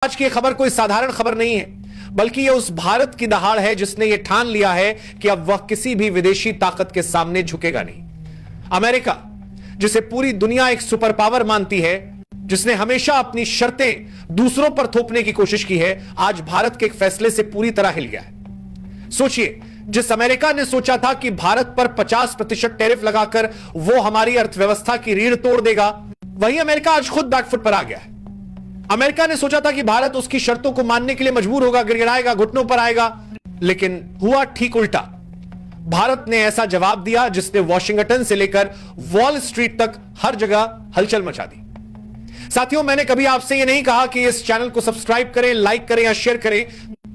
आज की खबर कोई साधारण खबर नहीं है, बल्कि यह उस भारत की दहाड़ है जिसने यह ठान लिया है कि अब वह किसी भी विदेशी ताकत के सामने झुकेगा नहीं। अमेरिका, जिसे पूरी दुनिया एक सुपर पावर मानती है, जिसने हमेशा अपनी शर्तें दूसरों पर थोपने की कोशिश की है, आज भारत के एक फैसले से पूरी तरह हिल गया है। सोचिए, जिस अमेरिका ने सोचा था कि भारत पर 50% टैरिफ लगाकर वो हमारी अर्थव्यवस्था की रीढ़ तोड़ देगा, वही अमेरिका आज खुद बैकफुट पर आ गया है। अमेरिका ने सोचा था कि भारत उसकी शर्तों को मानने के लिए मजबूर होगा, गिड़गिड़ाएगा, घुटनों पर आएगा, लेकिन हुआ ठीक उल्टा। भारत ने ऐसा जवाब दिया जिसने वॉशिंगटन से लेकर वॉल स्ट्रीट तक हर जगह हलचल मचा दी। साथियों, मैंने कभी आपसे यह नहीं कहा कि इस चैनल को सब्सक्राइब करें, लाइक करें या शेयर करें,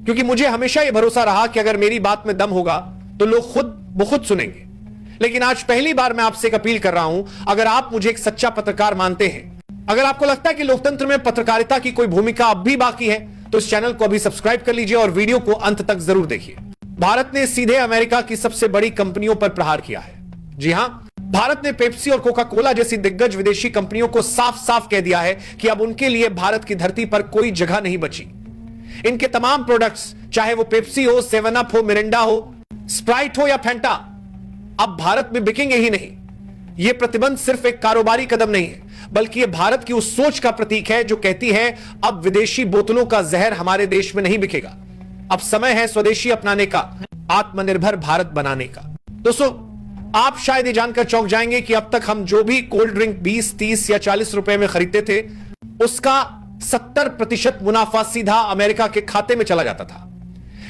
क्योंकि मुझे हमेशा यह भरोसा रहा कि अगर मेरी बात में दम होगा तो लोग खुद ब खुद सुनेंगे। लेकिन आज पहली बार मैं आपसे एक अपील कर रहा हूं, अगर आप मुझे एक सच्चा पत्रकार मानते हैं, अगर आपको लगता है कि लोकतंत्र में पत्रकारिता की कोई भूमिका अब भी बाकी है, तो इस चैनल को अभी सब्सक्राइब कर लीजिए और वीडियो को अंत तक जरूर देखिए। भारत ने सीधे अमेरिका की सबसे बड़ी कंपनियों पर प्रहार किया है। जी हां, भारत ने पेप्सी और कोका कोला जैसी दिग्गज विदेशी कंपनियों को साफ साफ कह दिया है कि अब उनके लिए भारत की धरती पर कोई जगह नहीं बची। इनके तमाम प्रोडक्ट्स, चाहे वो पेप्सी हो, 7 अप हो, मिरिंडा हो, स्प्राइट हो या फैंटा, अब भारत में बिकेंगे ही नहीं। यह प्रतिबंध सिर्फ एक कारोबारी कदम नहीं है, बल्कि यह भारत की उस सोच का प्रतीक है जो कहती है अब विदेशी बोतलों का जहर हमारे देश में नहीं बिकेगा। अब समय है स्वदेशी अपनाने का, आत्मनिर्भर भारत बनाने का। दोस्तों, आप शायद ये जानकर चौंक जाएंगे कि अब तक हम जो भी कोल्ड ड्रिंक 20, 30 या 40 रुपए में खरीदते थे, उसका 70% मुनाफा सीधा अमेरिका के खाते में चला जाता था।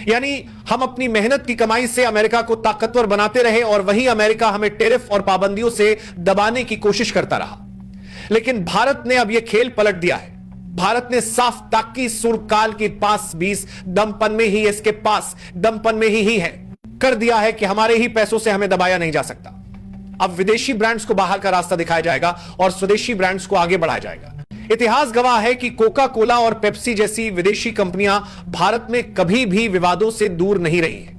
यानी हम अपनी मेहनत की कमाई से अमेरिका को ताकतवर बनाते रहे और वही अमेरिका हमें टैरिफ और पाबंदियों से दबाने की कोशिश करता रहा। लेकिन भारत ने अब यह खेल पलट दिया है। भारत ने साफ ताकी सुर काल के पास 20 दमपन में ही, इसके पास दमपन में ही है, कर दिया है कि हमारे ही पैसों से हमें दबाया नहीं जा सकता। अब विदेशी ब्रांड्स को बाहर का रास्ता दिखाया जाएगा और स्वदेशी ब्रांड्स को आगे बढ़ाया जाएगा। इतिहास गवाह है कि कोका कोला और पेप्सी जैसी विदेशी कंपनियां भारत में कभी भी विवादों से दूर नहीं रही हैं।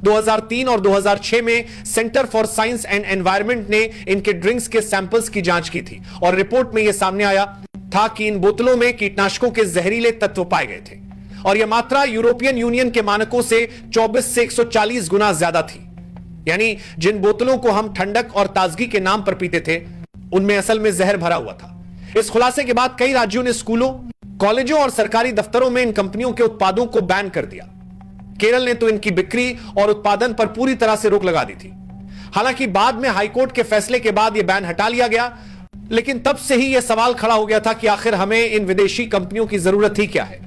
2003 और 2006 में centre for science and environment ने इनके ड्रिंक्स के सैंपल्स की जांच की थी और रिपोर्ट में यह सामने आया था कि इन बोतलों में कीटनाशकों के जहरीले तत्व पाए गए थे और यह मात्रा यूरोपियन यूनियन के मानकों से 24 से 140 गुना ज्यादा थी। यानी जिन बोतलों को हम ठंडक और ताजगी के नाम पर पीते थे, उनमें असल में जहर भरा हुआ था। इस खुलासे के बाद कई राज्यों ने स्कूलों, कॉलेजों और सरकारी दफ्तरों में इन कंपनियों के उत्पादों को बैन कर दिया। केरल ने तो इनकी बिक्री और उत्पादन पर पूरी तरह से रोक लगा दी थी। हालांकि बाद में हाईकोर्ट के फैसले के बाद यह बैन हटा लिया गया, लेकिन तब से ही यह सवाल खड़ा हो गया था कि आखिर हमें इन विदेशी कंपनियों की जरूरत ही क्या है।